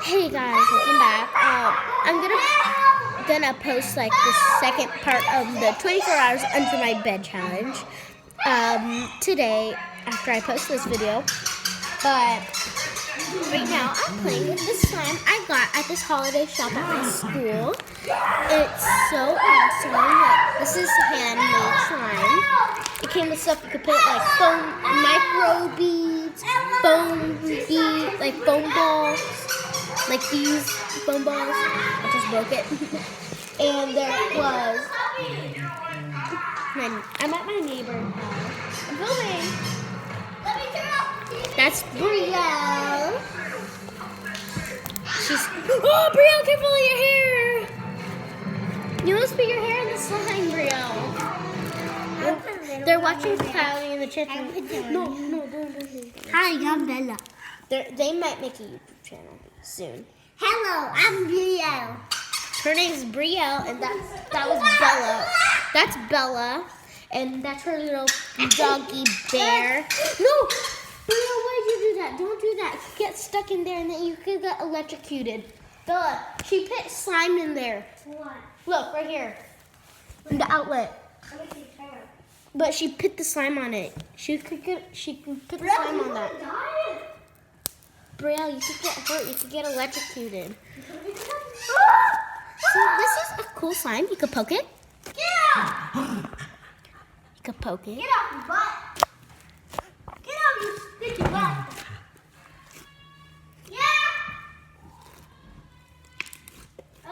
Hey guys, welcome back. I'm gonna post like the second part of the 24 hours under my bed challenge today after I post this video. But right now I'm playing with this slime I got at this holiday shop at my school. It's so awesome. Like, this is handmade slime. It came with stuff you could put like foam, micro beads, like foam balls. Like these foam balls. I just broke it. And there was... I'm at my neighbor's house. I'm filming. That's Brielle. Oh, Brielle, careful of your hair. You almost put your hair in the slime, Brielle. They're watching Cloudy in the kitchen. No, don't. Hi, I'm Bella. They might make a YouTube channel soon. Hello, I'm Brielle. Her name's Brielle, and that was Bella. That's Bella, and that's her little doggy bear. No, Brielle, why did you do that? Don't do that. You get stuck in there, and then you could get electrocuted. Bella, she put slime in there. What? Look, right here, in the outlet. But she put the slime on it. She could put the slime on that. Brielle, you could get hurt. You could get electrocuted. So this is a cool slime. You could poke it. Get out! You could poke it. Get off your butt! Get off your sticky butt! Yeah!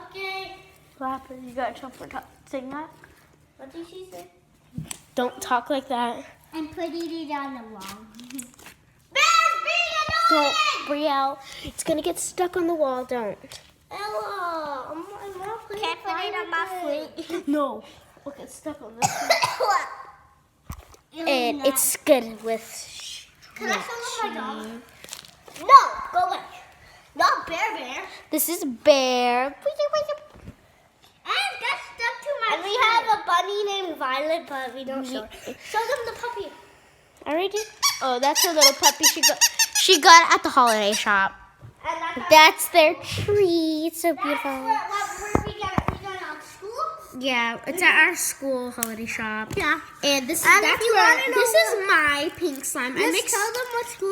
Okay. What happened? You got in trouble for saying that? What did she say? Don't talk like that. I'm putting it on the wall. Don't, Brielle. It's gonna get stuck on the wall. Don't. Ella, can't put it on my foot. No. Look, it's stuck on this one. And it's good with. Can I show them my dog? No, go away. Not Bear. This is Bear. And it got stuck to my. And we have a bunny named Violet, but we don't show. Show them the puppy. I already did. Oh, that's her little puppy. She got it at the holiday shop. That's their tree. It's so beautiful. Where we got it at school? Yeah, it's at our school holiday shop. Yeah. And this is this is my pink slime. Tell them what school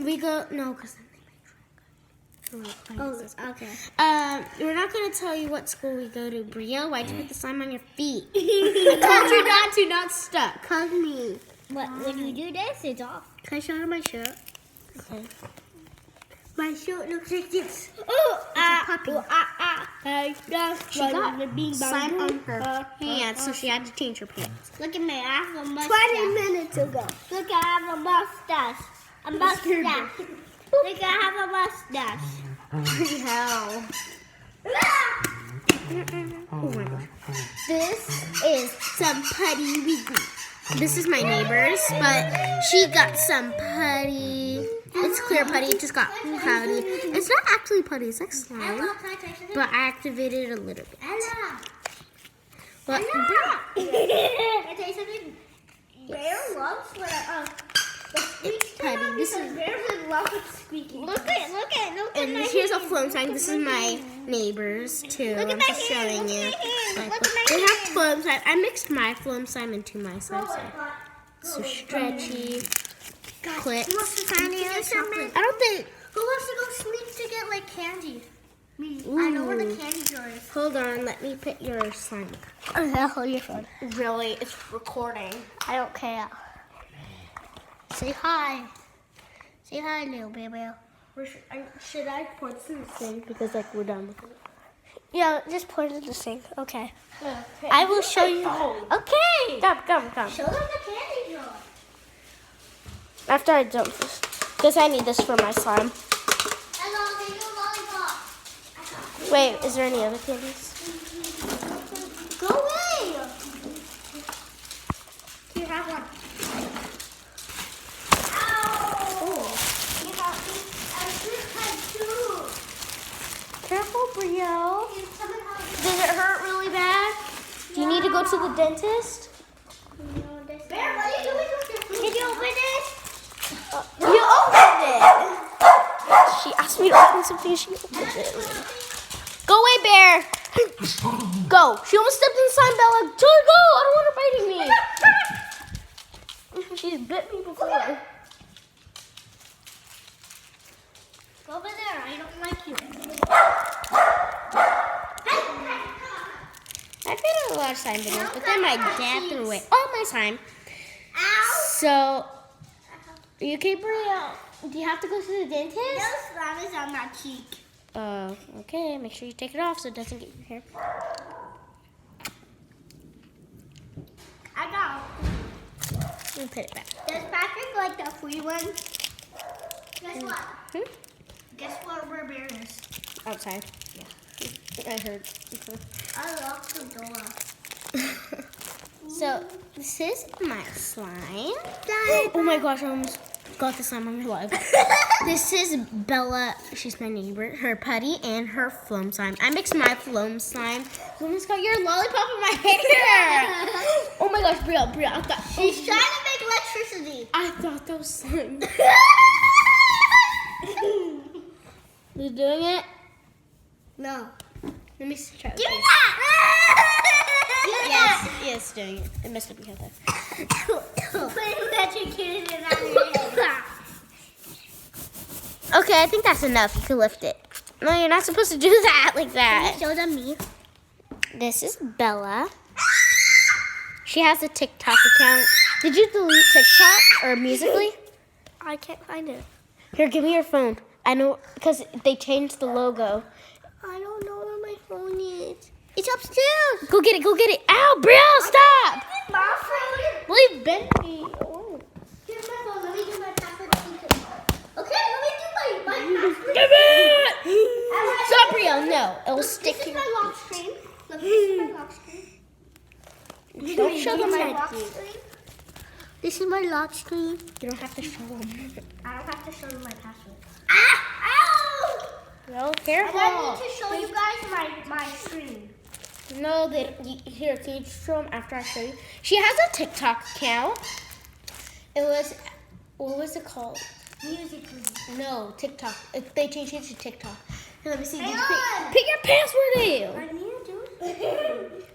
We go because then they might drink. Oh, okay. We're not gonna tell you what school we go to, Brielle. Why'd you put the slime on your feet? I told you not stuck. Hug me. When you do this, it's off. Can I show her my shirt? Okay. My shirt looks like this. Puppy. She got slime on her pants, so she had to change her pants. Look at me, I have a mustache. 20 minutes ago. Look, I have a mustache. Look, I have a mustache. Hell. Oh my gosh. This is some putty weekly. This is my neighbor's, but she got some putty. It's clear putty. It just got cloudy. It's not actually putty. It's like slime. But I activated it a little bit. But I tell you something. Bear loves putty. This is bears in love with squeaking. Look at and here's a floam slime. This is my neighbor's too. I'm just showing you. They have floam slime. I mixed my floam slime into my slime. So stretchy. Clicks. I don't think. Who wants to go sleep to get like candy? Me. I know where the candy jar is. Hold on, let me put your slime. Hold your phone. Really, it's recording. I don't care. Say hi. Say hi, little baby. Should I pour this in the sink because like we're done with it? Yeah, just pour it in the sink. Okay. I will show you. Okay. Come. Show them the candy jar. After I dump this, because I need this for my slime. Hello, they do lollipop. Wait, is there any other candies? Go away. Here, have one. Careful, Brielle. Does it hurt really bad? Do you need to go to the dentist? Bear, what are you doing with your food? Can you open it? You opened it. She asked me to open something. She opened it. Go away, bear. Go. She almost stepped in the slime, Bella. Tell her go. I don't want her biting me. She's bit me before. Go over there. I don't like you. I've been in a lot of slime videos, but then my dad threw away all my slime. Ow. So, are you okay, Bria? Do you have to go to the dentist? Those slime is on my cheek. Okay. Make sure you take it off so it doesn't get your hair. I got. Let me put it back. Does Patrick like the free one? Guess what? Guess what where Bear is? Outside. Yeah. I heard. I locked the door. So, this is my slime. Oh my gosh, I almost got the slime on my live. This is Bella. She's my neighbor. Her putty and her foam slime. I mixed my foam slime. You almost got your lollipop in my hair. Oh my gosh, Bria, I thought She's trying to make electricity. I thought that was slime. You doing it? No. Let me try. Give me that! Yes, doing it. It messed up your head. Okay, I think that's enough. You can lift it. No, you're not supposed to do that like that. Show them me. This is Bella. She has a TikTok account. Did you delete TikTok or Musical.ly? I can't find it. Here, give me your phone. I know, because they changed the logo. I don't know where my phone is. It's upstairs. Go get it. Ow, Brielle, stop! My phone. Leave Bentley. Oh. Here's my phone. Let me do my password. Okay, let me do my password. Give it! Stop, Brielle. No, it'll stick This is here. my lock screen. Look, this is my lock screen. Don't show them my my lock screen. This is my lock screen. You don't have to show them. I don't have to show you my password. Ow! No, I careful. need to show you guys my screen. No, here, can you show them after I show you? She has a TikTok account. It was, what was it called? Musical.ly. No, TikTok. They changed it to TikTok. Here, let me see. Hang Did you on. pick your password in. I need to do it.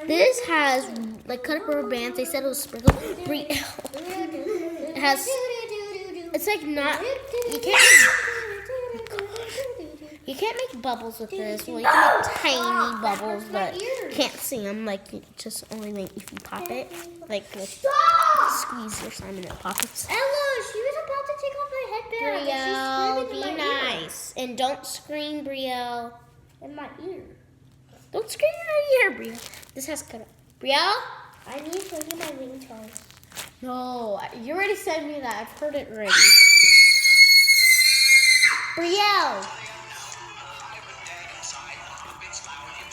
This has like cut up rubber bands. They said it was sprinkled. It has. It's like not. You can't make bubbles with this. Well, you can make tiny bubbles, but you can't see them. Like you just only make if you pop it. Like squeeze your slime and it pops. Ella, she was about to take off my headband. Brielle, She's be screaming in my nice and don't scream, Brielle. ear. In my ear. Don't scream in her ear, Brielle. This has cut up. Brielle? I need to show you my ringtone. No, you already sent me that. I've heard it already. Brielle.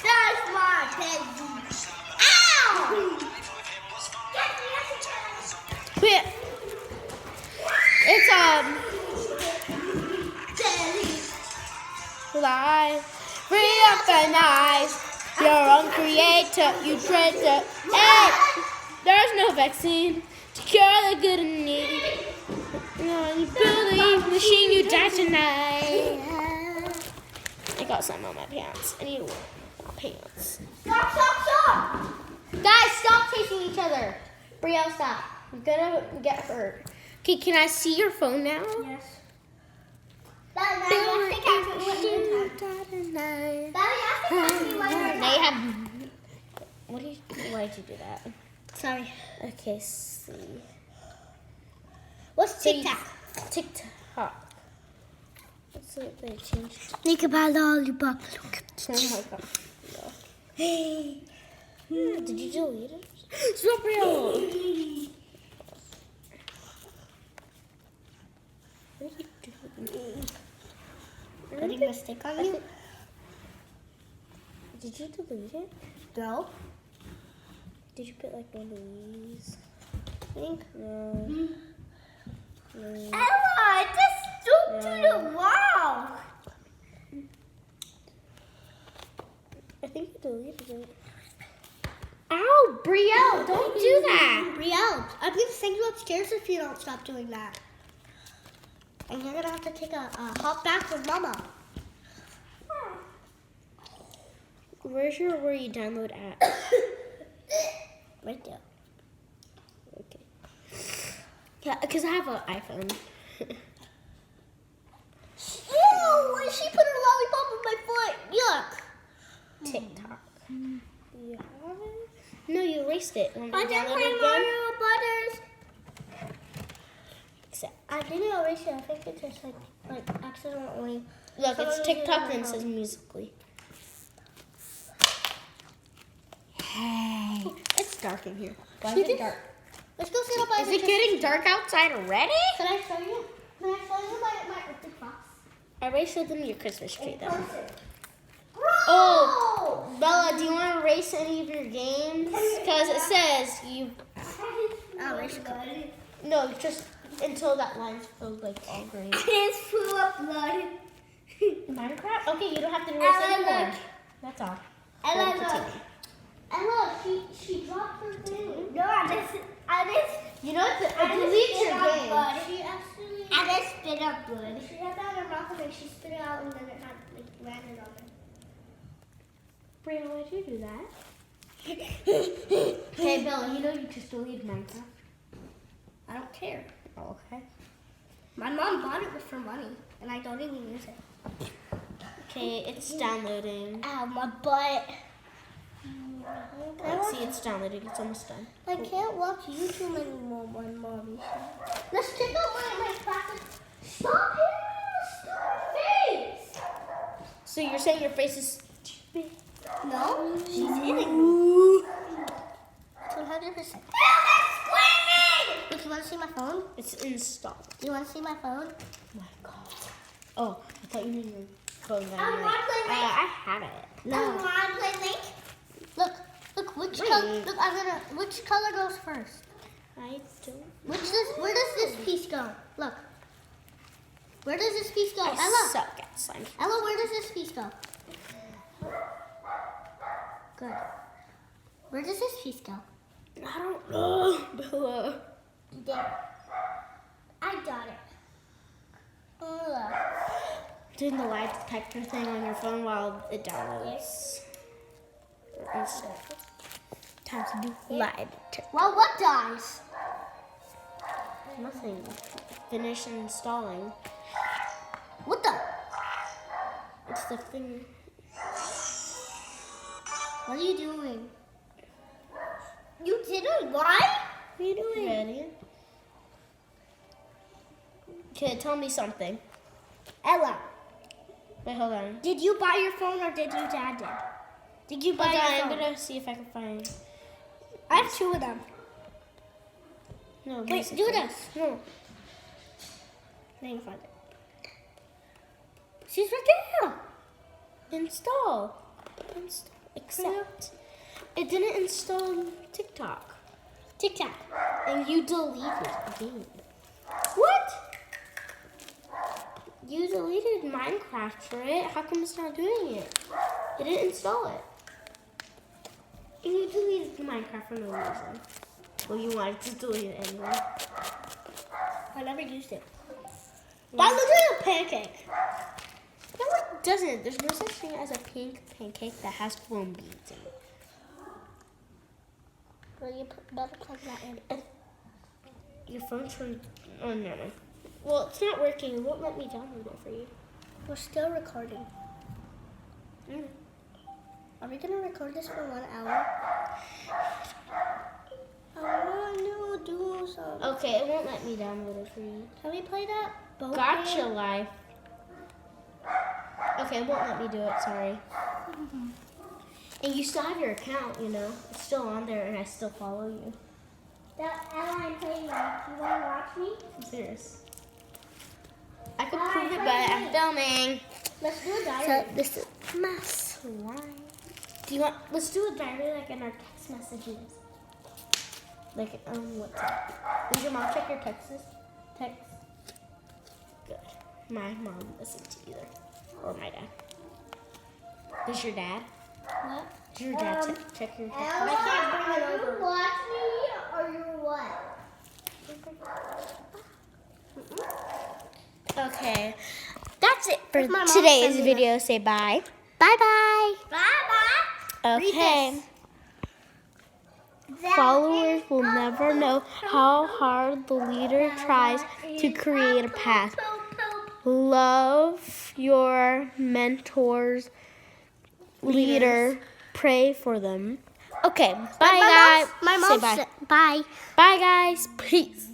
That's my baby. Ow! Wait. It's live. Free up and eyes. Your own creator, you traitor. Hey, there's no vaccine to cure the good in need. You build a machine, you die tonight. I got some on my pants. I need to wear my pants. Stop! Guys, stop chasing each other. Brielle, stop. You're gonna get hurt. Okay, can I see your phone now? Yes. Now you Now you have. Why did you do that? Sorry. Okay, see. What's So you- TikTok? TikTok. What's it they changed? Think about lollipop. Oh my god. Hey. Did you delete it? Stop, Brielle. What are you doing? Putting a stick on you? Did you delete it? No. Did you put like one of these? I think? No. Ella, just stoop to the wall. I think you deleted it. Ow, Brielle, don't do that. Brielle, I'm going to send you upstairs if you don't stop doing that. And you're gonna have to take a hop back with Mama. Where's your where you download app? Right there. Okay. Yeah, because I have an iPhone. Ew! She put her lollipop on my foot. Yuck. TikTok. You have it? No, you erased it. When I you didn't downloaded play it again? Mario Brothers. Accept. I didn't erase it. I think it just like accidentally. Look, it's Someone TikTok did it and it on says Musically. Hey, it's dark in here. Why She is it did- dark? Let's go sit up by Is the it getting dark outside already? Can I show you? Can I show you my epic box? I erased it in your Christmas tree though. Bro! Oh, Bella, do you want to erase any of your games? Because it says you. I'll erase it. No, just until that line's filled like all green. It's full of blood. Minecraft? Okay, you don't have to erase Ella, anymore. look. That's all. Ella, Go look. continue. And look, she dropped her thing. No, I just You know what? It deletes your game. She actually. I just spit up blood. She had that in her mouth and then she spit it out and then it had like landed on her. Brianna, why'd you do that? Hey, Bella, you know you just deleted Minecraft. I don't care. Oh, okay. My mom bought it with her money and I don't even use it. Okay, it's downloading. Ow, my butt. Let's see, it's downloading. It's almost done. I can't watch YouTube anymore when Mommy said. Let's check out my classic. Stop hitting me! Stop So you're saying your face is big? face! No, she's hitting me. 100%. Look, you want to see my phone? It's installed. You want to see my phone? Oh my god. Oh, I thought you meant your phone. I wanna play Link. I have it. No. I want to play Link. Look, which color? Look, which color goes first? I don't. Where does this piece go? Look. Where does this piece go? I Ella. suck at slime. Ella, where does this piece go? Good. Where does this piece go? I don't know, Bella. There. I got it. Look. Doing the lie detector thing on your phone while it downloads. Time to do lie detector. Well, what dies? Nothing. Finish installing. What the? It's the thing. What are you doing? You didn't lie? What are you doing? Ready? Okay, tell me something. Ella, Wait, hold on. did you buy your phone or did your dad did? Did you buy Hold on, your I'm phone? gonna see if I can find. I have two of them. No, Wait, basically. do this. No. I need to find it. She's right there. Install. Install. Accept. It didn't install TikTok. TikTok. And you deleted the game. What? You deleted Minecraft for it. How come it's not doing it? It didn't install it. And you deleted Minecraft for no reason. Well, you wanted to delete it anyway. I never used it. That looks like a pancake. No, it doesn't. There's no such thing as a pink pancake that has foam beads in it. Well, you better plug that in. Your phone's from. Oh, no. Well, it's not working. It won't let me download it for you. We're still recording. Mm. Are we gonna record this for 1 hour? I want to do something. Okay, it won't let me download it for you. Can we play that boat Gotcha game? life. Okay, it won't let me do it. Sorry. And you still have your account, you know. It's still on there, and I still follow you. That Ella, I'm playing that. You wanna watch me? I'm serious. I could Alright, prove it, play but the I'm game. filming. Let's do a So diary. this is my slime. Do you want? Let's do a diary like in our text messages. Like WhatsApp. Does your mom check your texts? Text. Good. My mom doesn't either, or my dad. Does your dad? What? Does your dad check your text? Ella, are you watch me or you what? Okay. That's it for My mom today's sent me video. Say bye. Bye-bye. Bye-bye. Okay. Followers will never know how hard the leader tries to create a path. Love your mentors, leader. Pray for them. Okay, bye guys. My Say mom bye. said bye. Bye guys. Peace.